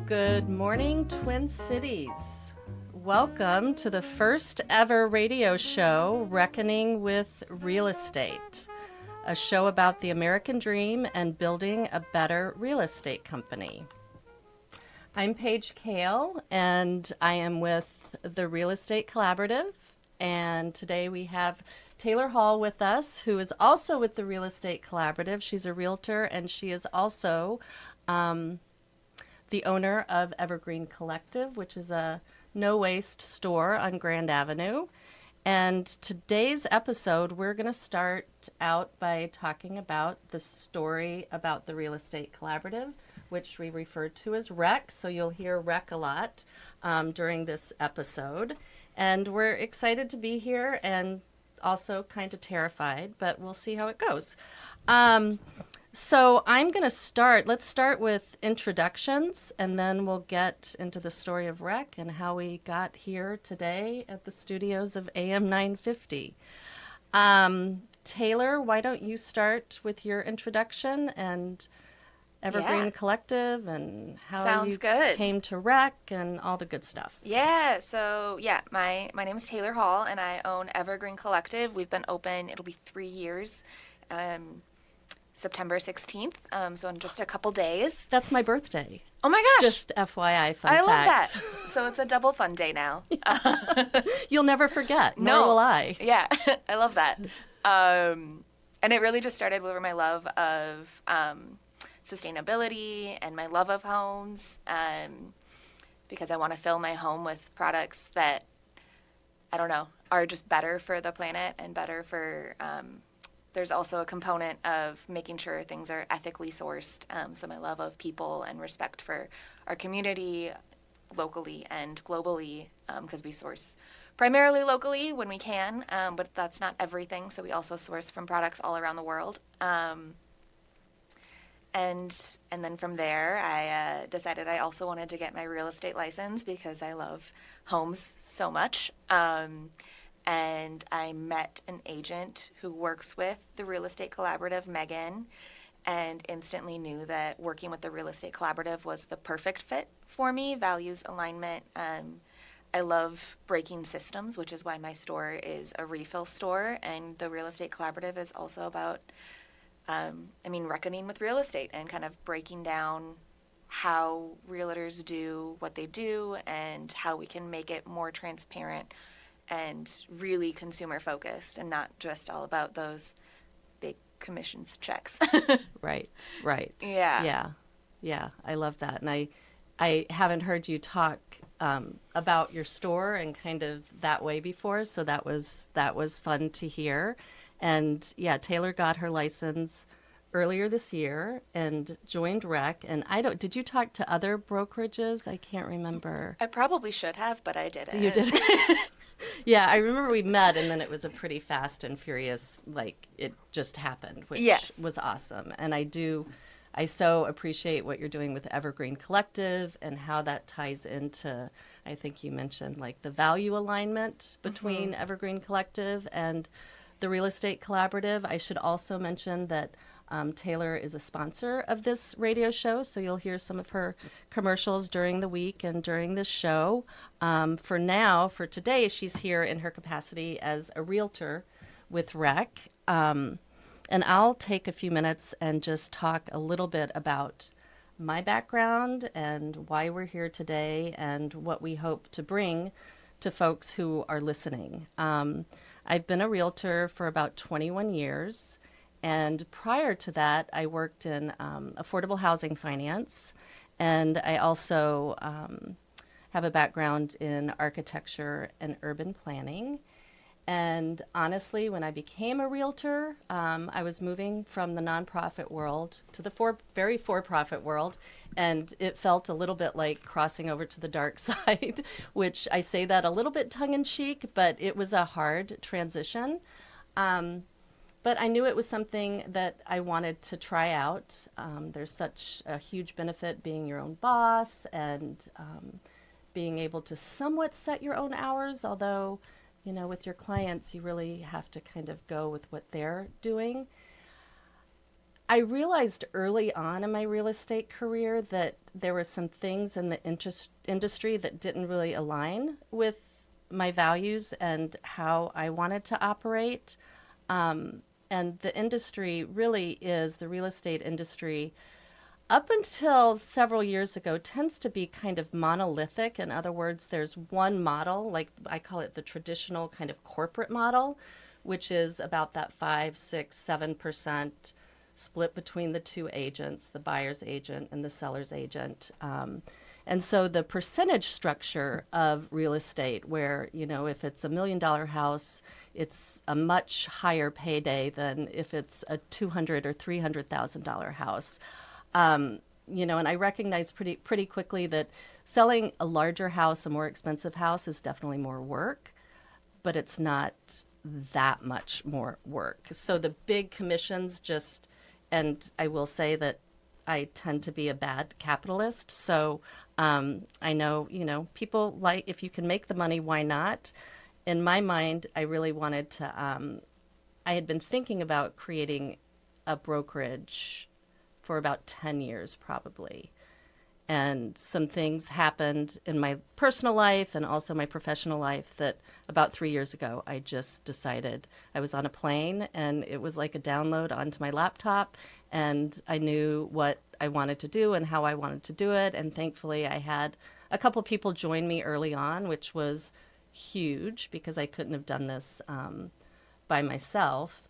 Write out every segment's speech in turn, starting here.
Good morning, Twin Cities. Welcome to the first ever radio show, Reckoning with Real Estate, a show about the American dream and building a better real estate company. I'm Paige Kale, and I am with the Real Estate Collaborative, and today we have Taylor Hall with us, who is also with the Real Estate Collaborative. She's a realtor, and she is also the owner of Evergreen Collective, which is a no-waste store on Grand Avenue. And today's episode, we're going to start out by talking about the story about the Real Estate Collaborative, which we refer to as REC. So you'll hear REC a lot during this episode. And we're excited to be here and also kind of terrified, but we'll see how it goes. So I'm going to start. Let's start with introductions, and then we'll get into the story of REC and how we got here today at the studios of AM950. Taylor, why don't you start with your introduction and Evergreen Collective and how you came to REC and all the good stuff. Yeah, so my name is Taylor Hall, and I own Evergreen Collective. We've been open, it'll be 3 years. September 16th, so in just a couple days. That's my birthday. Oh my gosh. Just FYI, fun fact. I love that. So it's a double fun day now. You'll never forget, nor will I. Yeah, I love that. And it really just started with my love of sustainability and my love of homes, because I want to fill my home with products that, are just better for the planet and better for... There's also a component of making sure things are ethically sourced. So my love of people and respect for our community locally and globally, because we source primarily locally when we can, but that's not everything. So we also source from products all around the world. And then from there, I decided I also wanted to get my real estate license because I love homes so much. And I met an agent who works with the Real Estate Collaborative, Megan, and instantly knew that working with the Real Estate Collaborative was the perfect fit for me, values alignment. I love breaking systems, which is why my store is a refill store, and the Real Estate Collaborative is also about, reckoning with real estate and kind of breaking down how realtors do what they do and how we can make it more transparent and really consumer focused and not just all about those big commissions checks. Right. Yeah. Yeah. I love that. And I haven't heard you talk about your store and kind of that way before. So that was fun to hear. And yeah, Taylor got her license earlier this year and joined REC. And did you talk to other brokerages? I can't remember. I probably should have, but I didn't. You didn't? Yeah, I remember we met, and then it was a pretty fast and furious, it just happened, which was awesome. And I so appreciate what you're doing with Evergreen Collective and how that ties into, I think you mentioned, the value alignment between Evergreen Collective and the Real Estate Collaborative. I should also mention that Taylor is a sponsor of this radio show, so you'll hear some of her commercials during the week and during this show. For today, she's here in her capacity as a realtor with REC. And I'll take a few minutes and just talk a little bit about my background and why we're here today and what we hope to bring to folks who are listening. I've been a realtor for about 21 years. And prior to that, I worked in affordable housing finance, and I also have a background in architecture and urban planning. And honestly, when I became a realtor, I was moving from the nonprofit world to the very for-profit world, and it felt a little bit like crossing over to the dark side, which I say that a little bit tongue-in-cheek, but it was a hard transition. But I knew it was something that I wanted to try out. There's such a huge benefit being your own boss and being able to somewhat set your own hours, although, with your clients, you really have to kind of go with what they're doing. I realized early on in my real estate career that there were some things in the industry that didn't really align with my values and how I wanted to operate. And the industry really is, the real estate industry, up until several years ago, tends to be kind of monolithic. In other words, there's one model, like I call it the traditional kind of corporate model, which is about that 5, 6, 7% split between the two agents, the buyer's agent and the seller's agent. And so the percentage structure of real estate, where, you know, if it's $1 million house, it's a much higher payday than if it's a $200,000 or $300,000 house. You know, and I recognize pretty quickly that selling a larger house, a more expensive house, is definitely more work, but it's not that much more work. So the big commissions just, and I will say that I tend to be a bad capitalist. So I know, you know, people like, if you can make the money, why not? In my mind, I really wanted to, I had been thinking about creating a brokerage for about 10 years probably. And some things happened in my personal life and also my professional life that about 3 years ago, I just decided. I was on a plane and it was like a download onto my laptop, and I knew what I wanted to do and how I wanted to do it. And thankfully, I had a couple people join me early on, which was huge because I couldn't have done this by myself.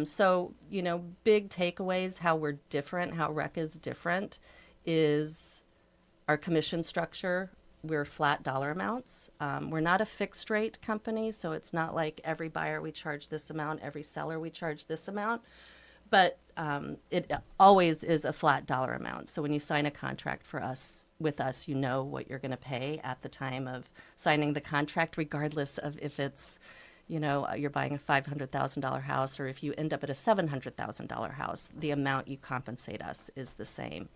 So, you know, big takeaways, how we're different, how REC is different, is our commission structure. We're flat dollar amounts. We're not a fixed rate company, so it's not like every buyer we charge this amount, every seller we charge this amount. But it always is a flat dollar amount. So when you sign a contract with us, you know what you're going to pay at the time of signing the contract, regardless of if it's, you know, you're buying a $500,000 house, or if you end up at a $700,000 house, the amount you compensate us is the same.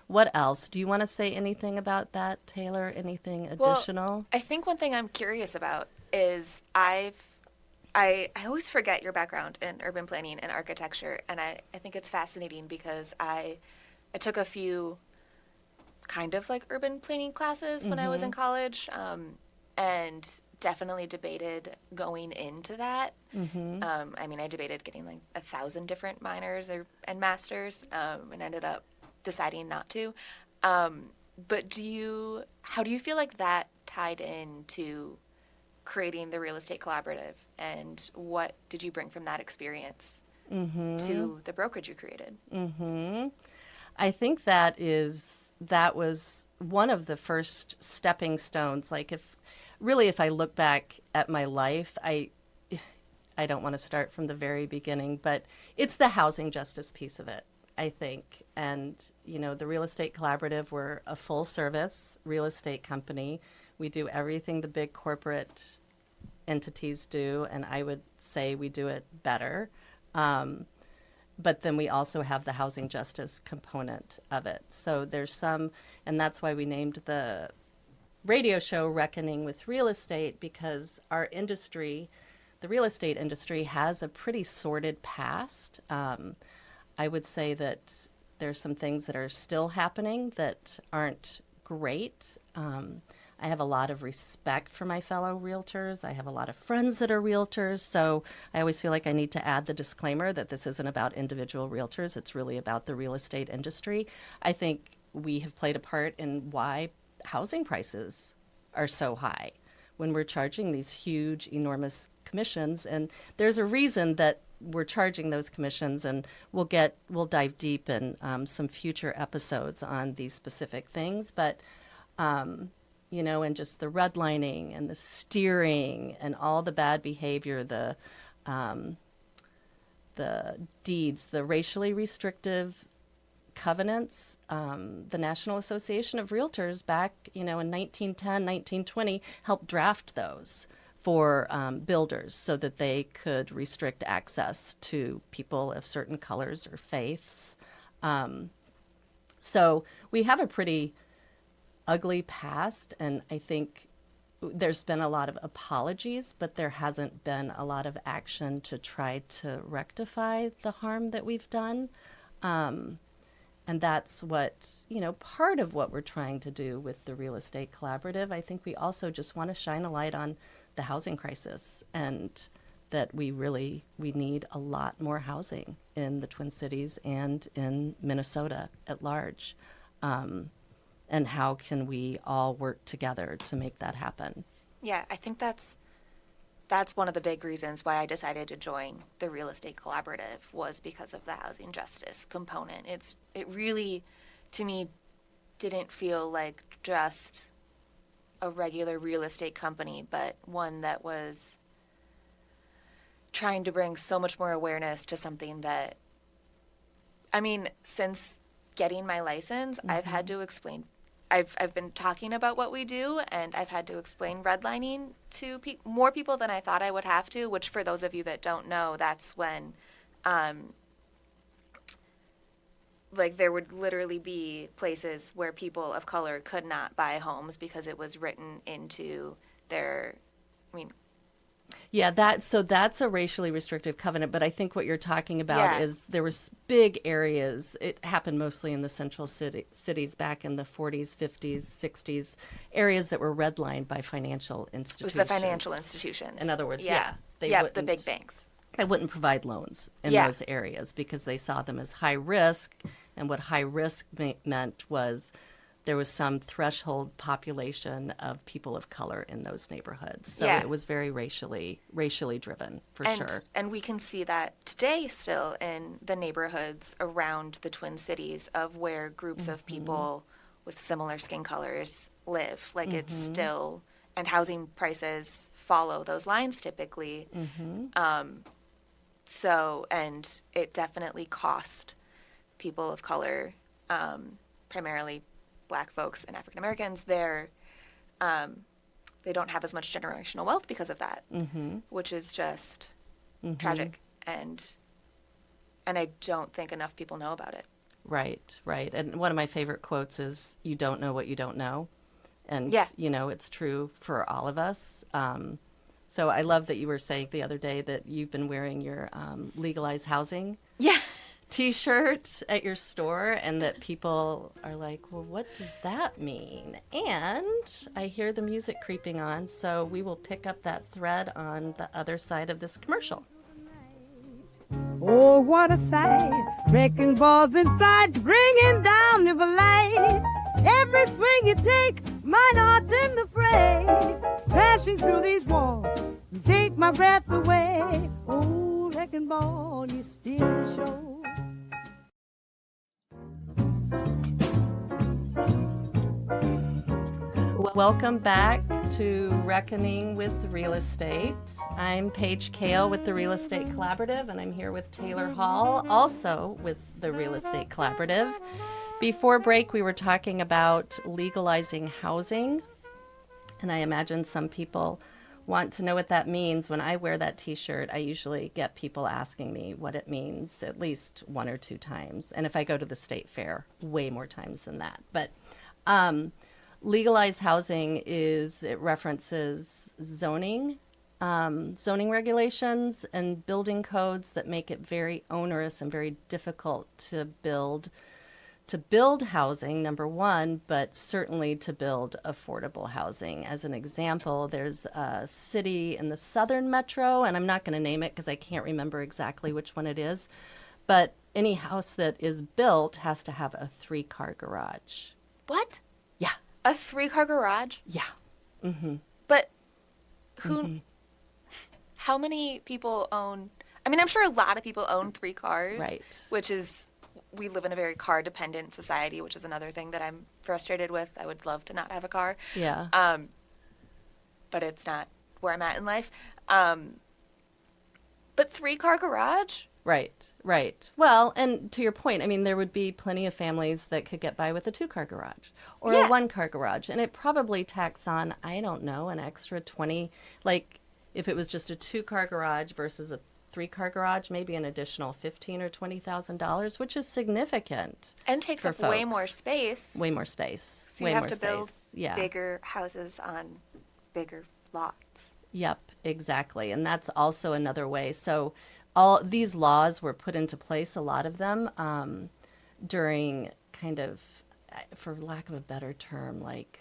What else? Do you want to say anything about that, Taylor? Anything additional? Well, I think one thing I'm curious about is I always forget your background in urban planning and architecture, and I think it's fascinating because I took a few kind of like urban planning classes when I was in college, and definitely debated going into that. I mean, I debated getting like 1,000 different minors and masters, and ended up deciding not to. But how do you feel like that tied into creating the real estate collaborative, and what did you bring from that experience to the brokerage you created? I think that was one of the first stepping stones. Like if I look back at my life, I don't want to start from the very beginning, but it's the housing justice piece of it, I think. And, you know, the Real Estate Collaborative, we're a full service real estate company. We do everything the big corporate entities do, and I would say we do it better. But then we also have the housing justice component of it. So there's some, and that's why we named the radio show Reckoning with Real Estate, because our industry, the real estate industry, has a pretty sordid past. I would say that there's some things that are still happening that aren't great. I have a lot of respect for my fellow realtors. I have a lot of friends that are realtors, so I always feel like I need to add the disclaimer that this isn't about individual realtors. It's really about the real estate industry. I think we have played a part in why housing prices are so high when we're charging these huge, enormous commissions. And there's a reason that we're charging those commissions, and we'll dive deep in some future episodes on these specific things. But you know, and just the redlining and the steering and all the bad behavior, the deeds, the racially restrictive covenants, the National Association of Realtors back, you know, in 1910, 1920 helped draft those for builders so that they could restrict access to people of certain colors or faiths. So we have a pretty ugly past, and I think there's been a lot of apologies, but there hasn't been a lot of action to try to rectify the harm that we've done. And that's what, part of what we're trying to do with the Real Estate Collaborative. I think we also just want to shine a light on the housing crisis, and that we need a lot more housing in the Twin Cities and in Minnesota at large. And how can we all work together to make that happen? Yeah, I think that's one of the big reasons why I decided to join the Real Estate Collaborative, was because of the housing justice component. It really, to me, didn't feel like just a regular real estate company, but one that was trying to bring so much more awareness to something that, since getting my license, I've had to explain. I've been talking about what we do, and I've had to explain redlining to more people than I thought I would have to, which, for those of you that don't know, that's when there would literally be places where people of color could not buy homes because it was written into their, Yeah, that's a racially restrictive covenant, but I think what you're talking about is there was big areas. It happened mostly in the central cities back in the 40s, 50s, 60s, areas that were redlined by financial institutions. It was the financial institutions. In other words, the big banks. They wouldn't provide loans in those areas because they saw them as high risk, and what high risk meant was there was some threshold population of people of color in those neighborhoods. So it was very racially driven, for sure. And we can see that today still in the neighborhoods around the Twin Cities, of where groups of people with similar skin colors live. It's still, and housing prices follow those lines typically. And it definitely cost people of color, primarily Black folks and African Americans, they don't have as much generational wealth because of that, which is just tragic, and I don't think enough people know about it. Right. And one of my favorite quotes is, "You don't know what you don't know," and it's true for all of us. So I love that you were saying the other day that you've been wearing your legalized housing T-shirt at your store, and that people are like, well, what does that mean? And I hear the music creeping on, so we will pick up that thread on the other side of this commercial. Oh, what a sight, wrecking balls in flight, bringing down the light. Every swing you take might not end the fray, crashing through these walls, take my breath away. Oh, wrecking ball, you steal the show. Welcome back to Reckoning with Real Estate. I'm Paige Kale with the Real Estate Collaborative, and I'm here with Taylor Hall, also with the Real Estate Collaborative. Before break, we were talking about legalizing housing, and I imagine some people want to know what that means. When I wear that T-shirt, I usually get people asking me what it means at least one or two times, and if I go to the state fair, way more times than that. But legalized housing it references zoning regulations and building codes that make it very onerous and very difficult to build housing, number one, but certainly to build affordable housing. As an example, there's a city in the southern metro, and I'm not going to name it because I can't remember exactly which one it is, but any house that is built has to have a 3-car garage. What? Yeah. A 3-car garage? Yeah. But how many people own, I'm sure a lot of people own 3 cars, right? Which is, we live in a very car-dependent society, which is another thing that I'm frustrated with. I would love to not have a car. Yeah. But it's not where I'm at in life. But 3-car garage? Right. Well, and to your point, there would be plenty of families that could get by with a 2-car garage or a 1-car garage, and it probably tacks on, I don't know, an extra 20, like if it was just a 2-car garage versus a 3-car garage, maybe an additional $15,000 or $20,000, which is significant. And takes up way more space. Way more space. So you have to build bigger houses on bigger lots. Yep, exactly. And that's also another way. So all these laws were put into place, a lot of them, during kind of, for lack of a better term, like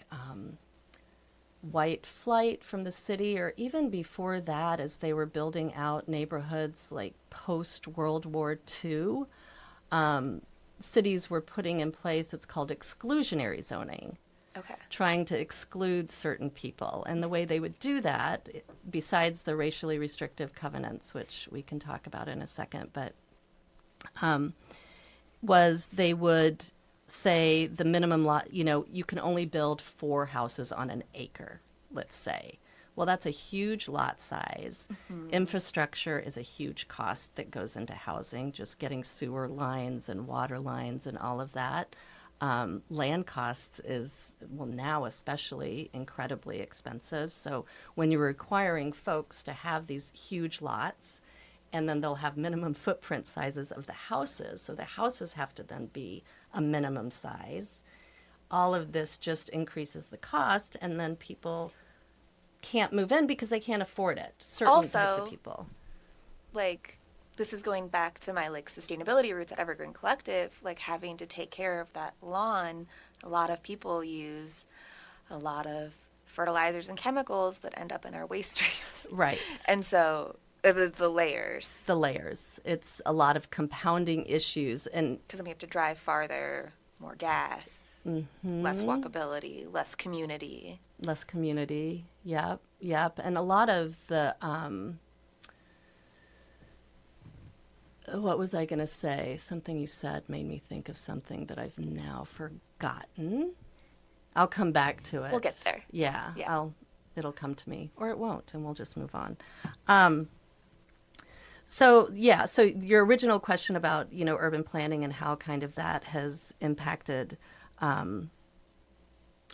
white flight from the city, or even before that, as they were building out neighborhoods like post World War II, cities were putting in place, it's called exclusionary zoning. Okay. Trying to exclude certain people. And the way they would do that, besides the racially restrictive covenants, which we can talk about in a second, but was they would say the minimum lot, you can only build 4 houses on an acre, let's say. Well, that's a huge lot size. Mm-hmm. Infrastructure is a huge cost that goes into housing, just getting sewer lines and water lines and all of that. Land costs is, well, now especially, incredibly expensive. So when you're requiring folks to have these huge lots, and then they'll have minimum footprint sizes of the houses, so the houses have to then be a minimum size. All of this just increases the cost, and then people can't move in because they can't afford it. Certain types of people. Like, this is going back to my sustainability roots at Evergreen Collective, having to take care of that lawn. A lot of people use a lot of fertilizers and chemicals that end up in our waste streams. Right. And so the layers. The layers. It's a lot of compounding issues. And because then we have to drive farther, more gas, less walkability, less community. Less community. Yep. And a lot of the... what was I going to say? Something you said made me think of something that I've now forgotten. I'll come back to it. We'll get there. Yeah. It'll come to me, or it won't, and we'll just move on. So your original question about, urban planning and how kind of that has impacted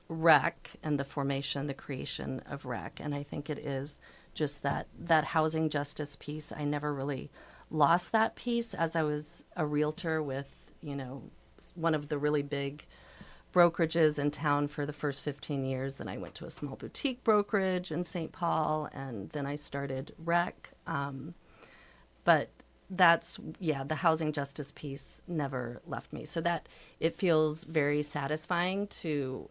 REC and the formation, the creation of REC. And I think it is just that housing justice piece. I never really lost that piece as I was a realtor with, one of the really big brokerages in town for the first 15 years. Then I went to a small boutique brokerage in St. Paul, and then I started REC. But that's, the housing justice piece never left me. So that it feels very satisfying to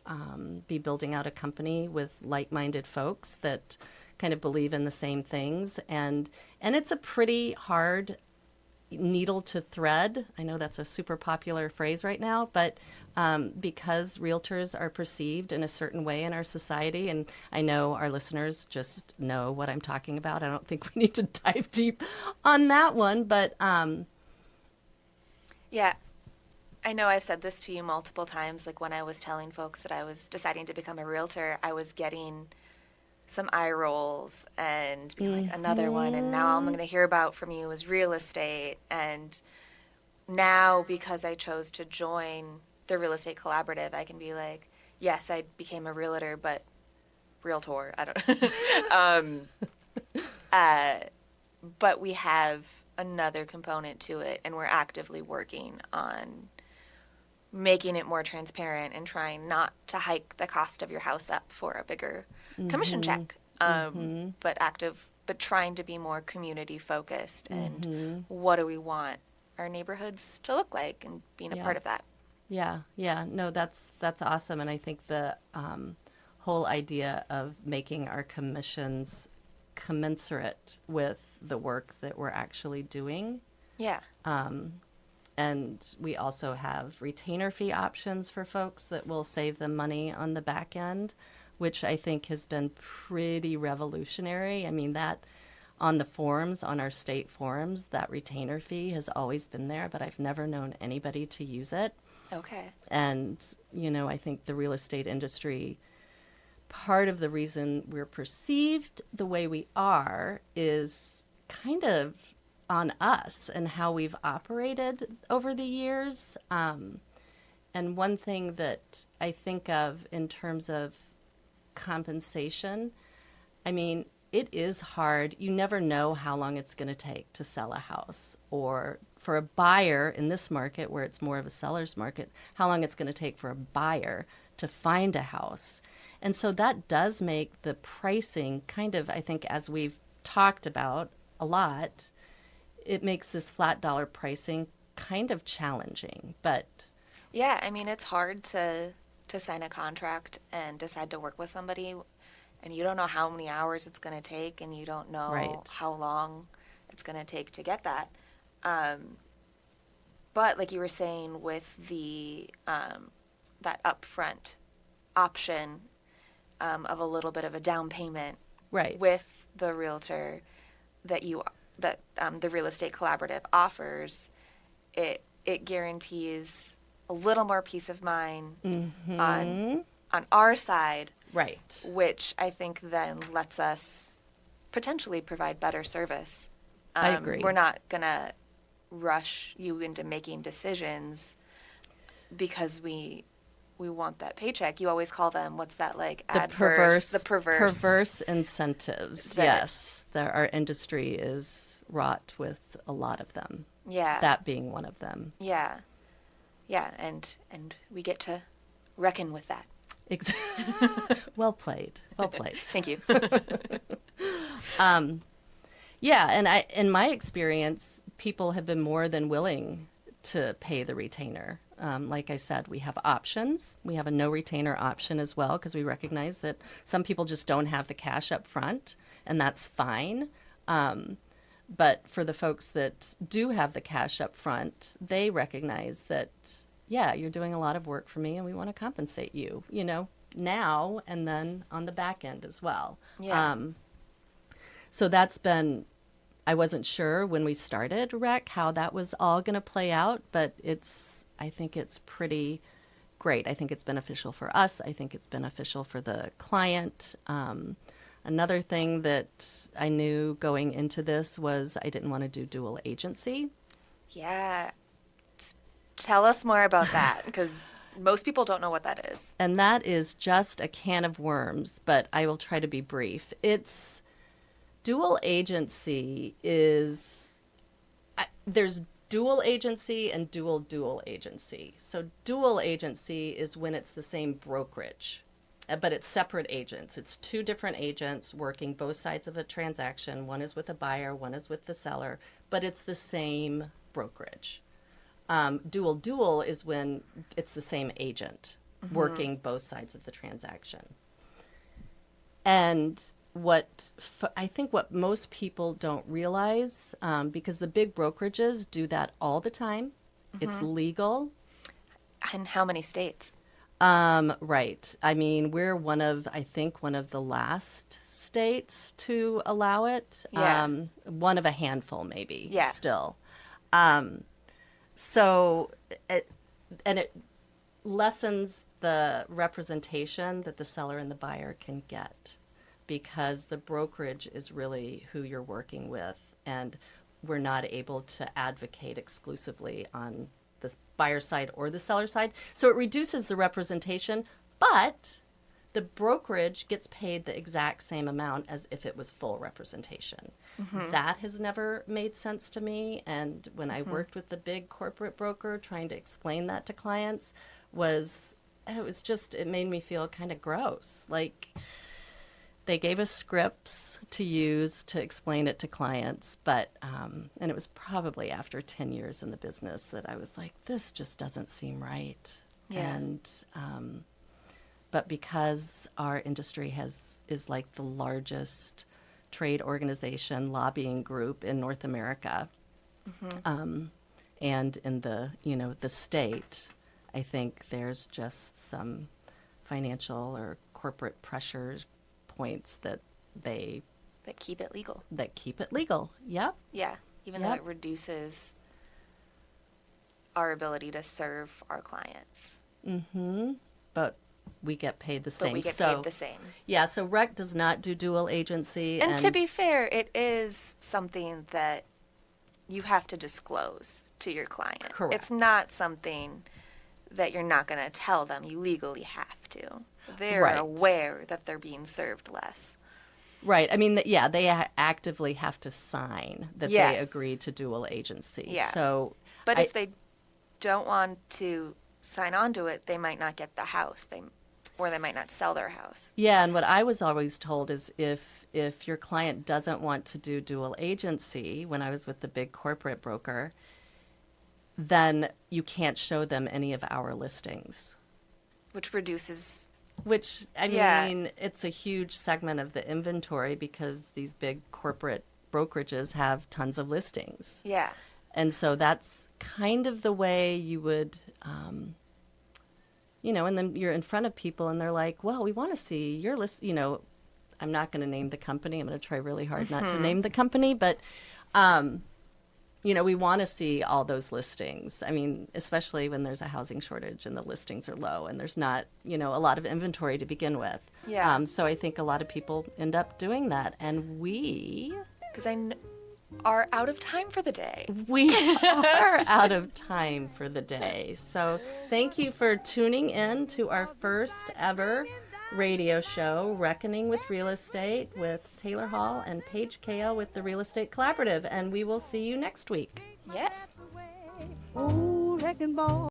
be building out a company with like-minded folks that kind of believe in the same things. And it's a pretty hard needle to thread. I know that's a super popular phrase right now, but because realtors are perceived in a certain way in our society, and I know our listeners just know what I'm talking about. I don't think we need to dive deep on that one, but yeah, I know I've said this to you multiple times. When I was telling folks that I was deciding to become a realtor, I was getting some eye rolls and being another one, and now I'm going to hear about from you is real estate. And now, because I chose to join the Real Estate Collaborative, I can be like, yes, I became a realtor, but realtor, I don't but we have another component to it, and we're actively working on making it more transparent and trying not to hike the cost of your house up for a bigger commission check, but trying to be more community focused and what do we want our neighborhoods to look like, and being a part of that. No, that's awesome. And I think the whole idea of making our commissions commensurate with the work that we're actually doing. And we also have retainer fee options for folks that will save them money on the back end, which I think has been pretty revolutionary. I mean, that on the forums, on our state forums, that retainer fee has always been there, but I've never known anybody to use it. Okay. And, I think the real estate industry, part of the reason we're perceived the way we are is kind of on us and how we've operated over the years. And one thing that I think of in terms of compensation, I mean, it is hard. You never know how long it's going to take to sell a house, or for a buyer in this market where it's more of a seller's market, how long it's going to take for a buyer to find a house. And so that does make the pricing kind of, I think, as we've talked about a lot, it makes this flat dollar pricing kind of challenging. But yeah, I mean, it's hard to sign a contract and decide to work with somebody, and you don't know how many hours it's going to take, and you don't know how long it's going to take to get that. But like you were saying with the that upfront option of a little bit of a down payment with the realtor that the real estate collaborative offers, it guarantees a little more peace of mind on our side, which I think then lets us potentially provide better service. I agree. We're not gonna rush you into making decisions because we want that paycheck. You always call them, what's that, like, the perverse incentives. Yes, our industry is wrought with a lot of them. Yeah, that being one of them. Yeah, and we get to reckon with that. Exactly. Well played. Thank you. Yeah, and in my experience, people have been more than willing to pay the retainer. Like I said, we have options. We have a no retainer option as well, because we recognize that some people just don't have the cash up front, and that's fine. But for the folks that do have the cash up front, they recognize that, yeah, you're doing a lot of work for me, and we want to compensate you, now and then on the back end as well. Yeah. So that's been, I wasn't sure when we started REC how that was all going to play out, but I think it's pretty great. I think it's beneficial for us. I think it's beneficial for the client. Another thing that I knew going into this was I didn't want to do dual agency. Yeah. Tell us more about that, because most people don't know what that is. And that is just a can of worms, but I will try to be brief. Dual agency is, there's dual agency and dual agency. So dual agency is when it's the same brokerage, but it's separate agents. It's two different agents working both sides of a transaction. One is with a buyer, one is with the seller, but it's the same brokerage. Dual is when it's the same agent working both sides of the transaction. And I think what most people don't realize, because the big brokerages do that all the time, it's legal. In how many states? Right. I mean, we're one of the last states to allow it. Yeah. One of a handful, maybe. Yeah. Still. So it lessens the representation that the seller and the buyer can get, because the brokerage is really who you're working with, and we're not able to advocate exclusively on the buyer side or the seller side. So it reduces the representation, but the brokerage gets paid the exact same amount as if it was full representation. That has never made sense to me. And when I worked with the big corporate broker trying to explain that to clients, it made me feel kind of gross. Like, they gave us scripts to use to explain it to clients, but and it was probably after 10 years in the business that I was like, this just doesn't seem right. Yeah. And but because our industry is like the largest trade organization lobbying group in North America, and in the state, I think there's just some financial or corporate pressures points that keep it legal. Yep. Yeah. Even though it reduces our ability to serve our clients. But we get paid the same. Paid the same. Yeah, so REC does not do dual agency. And to be fair, it is something that you have to disclose to your client. Correct. It's not something that you're not going to tell them. You legally have to. They're aware that they're being served less. Right. I mean, they actively have to sign that they agree to dual agency. Yeah. So, but if they don't want to sign on to it, they might not get the house. where they might not sell their house. Yeah, and what I was always told is if your client doesn't want to do dual agency, when I was with the big corporate broker, then you can't show them any of our listings. Which reduces... Which, I mean, it's a huge segment of the inventory because these big corporate brokerages have tons of listings. Yeah. And so that's kind of the way you would, and then you're in front of people and they're like, well, we want to see your list. I'm not going to name the company. I'm going to try really hard not to name the company, but, we want to see all those listings. I mean, especially when there's a housing shortage and the listings are low and there's not, a lot of inventory to begin with. Yeah. So I think a lot of people end up doing that. And because are out of time for the day. We are out of time for the day. So thank you for tuning in to our first ever radio show, Reckoning with Real Estate, with Taylor Hall and Paige Kao with the Real Estate Collaborative. And we will see you next week. Yes. Ooh, wrecking ball.